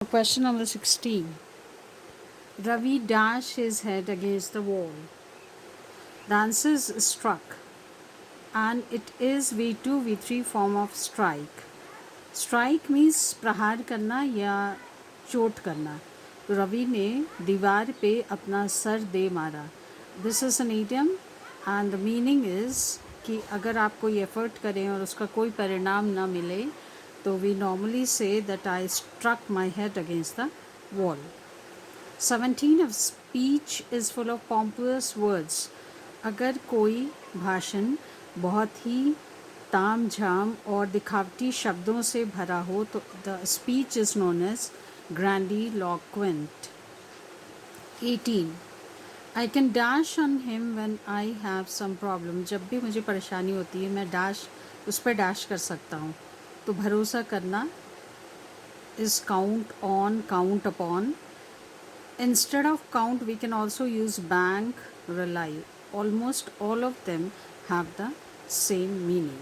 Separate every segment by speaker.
Speaker 1: Question number 16. Ravi dashed his head against the wall. The answer is struck, and it is V2 V3 form of strike. Strike means प्रहार करना या चोट करना. तो रवि ने दीवार पे अपना सर दे मारा. This is an idiom and the meaning is कि अगर आप कोई एफर्ट करें और उसका कोई परिणाम ना मिले तो we normally say that I struck my head against the wall. 17. Of speech is full of pompous words. अगर कोई भाषण बहुत ही ताम झाम और दिखावटी शब्दों से भरा हो तो the speech is known as grandiloquent. 18. I can dash on him when I have some problem. जब भी मुझे परेशानी होती है मैं उस पर डैश कर सकता हूँ. तो भरोसा करना is count on, count upon. Instead of count, we can also use bank, rely. Almost all of them have the same meaning.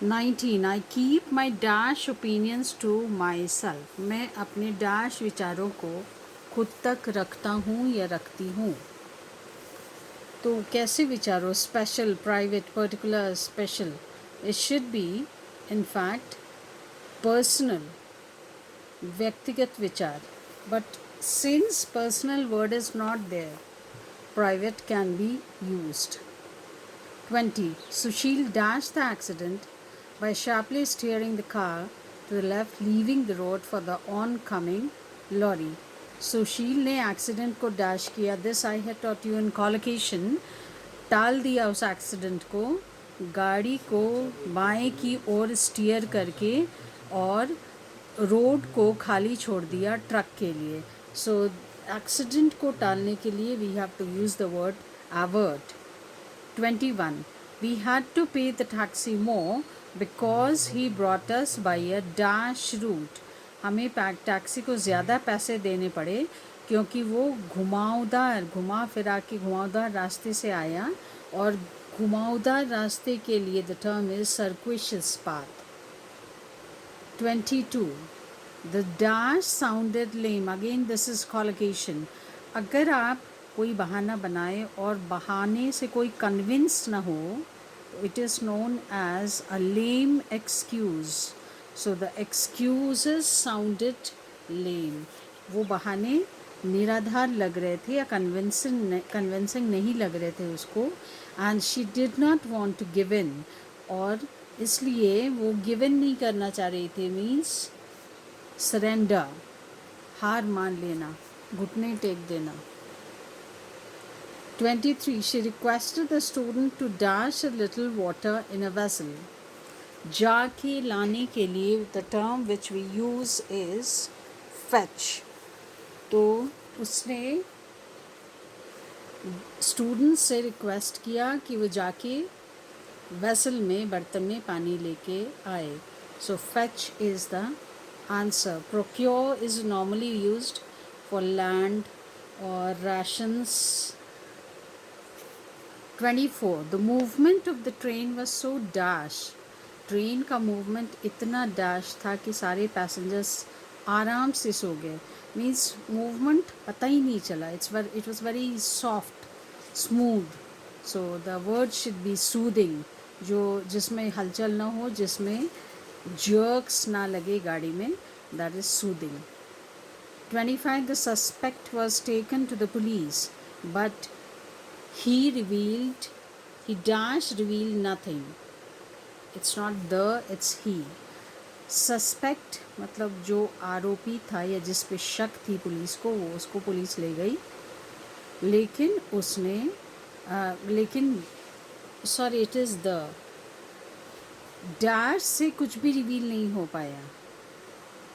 Speaker 1: 19. I keep my dash opinions to myself. मैं अपने dash विचारों को खुद तक रखता हूँ या रखती हूँ. तो कैसे विचारों? Special, private, particular, special. It should be, in fact, personal, व्यक्तिगत विचार. But since personal word is not there, private can be used. 20. Sushil dashed the accident by sharply steering the car to the left, leaving the road for the oncoming lorry. सुशील ने accident को dash किया. This I had taught you in collocation. टाल दिया उस accident को, गाड़ी को बाएं की ओर स्टीयर करके और रोड को खाली छोड़ दिया ट्रक के लिए. सो एक्सीडेंट को टालने के लिए we have to use the word avert. 21. We had to pay the taxi more because he brought us by a dash route. हमें टैक्सी को ज़्यादा पैसे देने पड़े क्योंकि वो घुमा फिरा के घुमावदार रास्ते से आया. और घुमावदार रास्ते के लिए the term is circuitous path. 22. The dash sounded lame. Again this is collocation. अगर आप कोई बहाना बनाए और बहाने से कोई कन्विंस ना हो, it is known as a lame excuse. So the excuses sounded lame. वो बहाने निराधार लग रहे थे या कन्विंसिंग नहीं लग रहे थे उसको. and she did not want to give in. और इसलिए वो गिव इन नहीं करना चाह रही थी. मीन्स सरेंडर, हार मान लेना, घुटने टेक देना. 23. She requested the student to dash a little water in a vessel. जाके लाने के लिए the term which we use is fetch. तो उसने स्टूडेंट से रिक्वेस्ट किया कि वो जाके वेसल में, बर्तन में पानी लेके आए. सो fetch is the answer. Procure is normally used for land or rations. 24. The movement of the train was so dash. Train का मूवमेंट इतना डैश था कि सारे पैसेंजर्स आराम से सो गए. मीन्स मूवमेंट पता ही नहीं चला. It was very soft, smooth. So the word should be soothing, जिसमें हलचल ना हो, जिसमें जर्क्स ना लगे गाड़ी में. That is soothing. 25. The suspect was taken to the police, but he revealed nothing. It's not the, it's he. Suspect मतलब जो आरोपी था या जिस पे शक थी पुलिस को, वो उसको पुलिस ले गई. लेकिन sorry, it is the dash से कुछ भी रिवील नहीं हो पाया.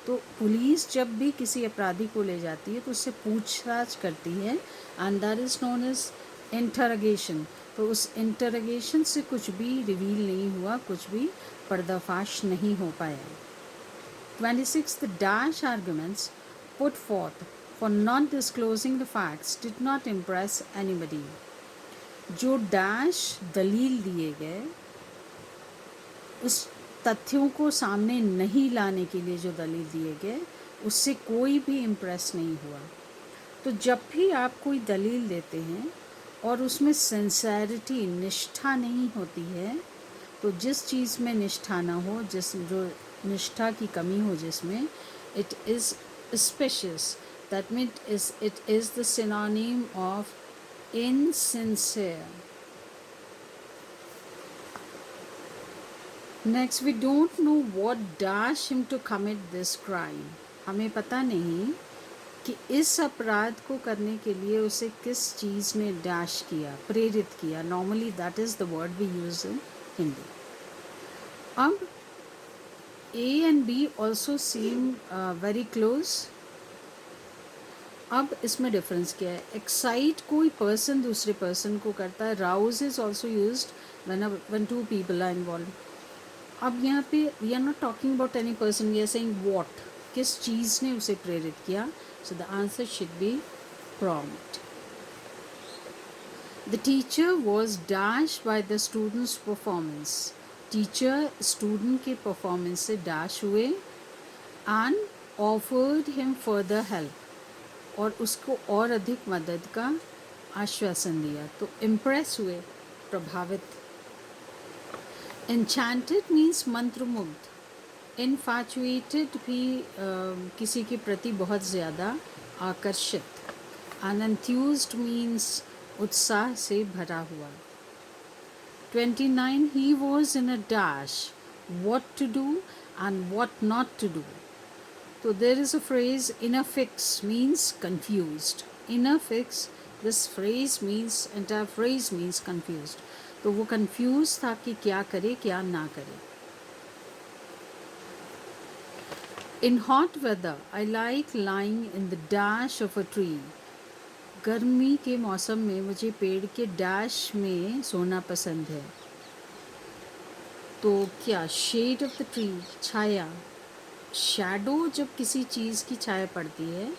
Speaker 1: तो पुलिस जब भी किसी अपराधी को ले जाती है तो उससे पूछताछ करती है, and that is known as interrogation. तो उस इंटरोगेशन से कुछ भी रिवील नहीं हुआ, कुछ भी पर्दाफाश नहीं हो पाया. 26. The dash arguments put forth for not disclosing the facts did not impress anybody. जो डैश दलील दिए गए, उस तथ्यों को सामने नहीं लाने के लिए जो दलील दिए गए, उससे कोई भी इम्प्रेस नहीं हुआ। तो जब भी आप कोई दलील देते हैं और उसमें सिंसेरिटी, निष्ठा नहीं होती है, तो जिस चीज़ में निष्ठा ना हो, जो निष्ठा की कमी हो जिसमें, it is spacious, that means it is the synonym of insincere. Next, we don't know what dashed him to commit this crime. हमें पता नहीं कि इस अपराध को करने के लिए उसे किस चीज़ ने डैश किया, प्रेरित किया. Normally that is the word we use in Hindi. अब A and B also seem very close. अब इसमें डिफरेंस क्या है? एक्साइट कोई पर्सन दूसरे पर्सन को करता है. Rouse is also used when two people are involved. अब यहाँ पे we are not talking about any person, we are saying what, किस चीज़ ने उसे प्रेरित किया. So the answer should be prompt. The teacher was dash by the students performance. Teacher student के परफॉर्मेंस से डैश हुए and offered him further help, और उसको और अधिक मदद का आश्वासन दिया. तो इम्प्रेस हुए, प्रभावित. एन्चेंटेड मीन्स मंत्रमुग्ध. इनफैचुएटेड भी किसी के प्रति बहुत ज़्यादा आकर्षित. अनएंथ्यूज्ड मीन्स उत्साह से भरा हुआ. 29. He was in a dash what to do and what not to do. So there is a phrase, in a fix, means confused. In a fix, this phrase means, entire phrase means confused. तो वो confused था कि क्या करे क्या ना करे. In hot weather, I like lying in the dash of a tree. गर्मी के मौसम में मुझे पेड़ के डैश में सोना पसंद है. तो क्या शेड ऑफ द ट्री, छाया. शैडो जब किसी चीज़ की छाया पड़ती है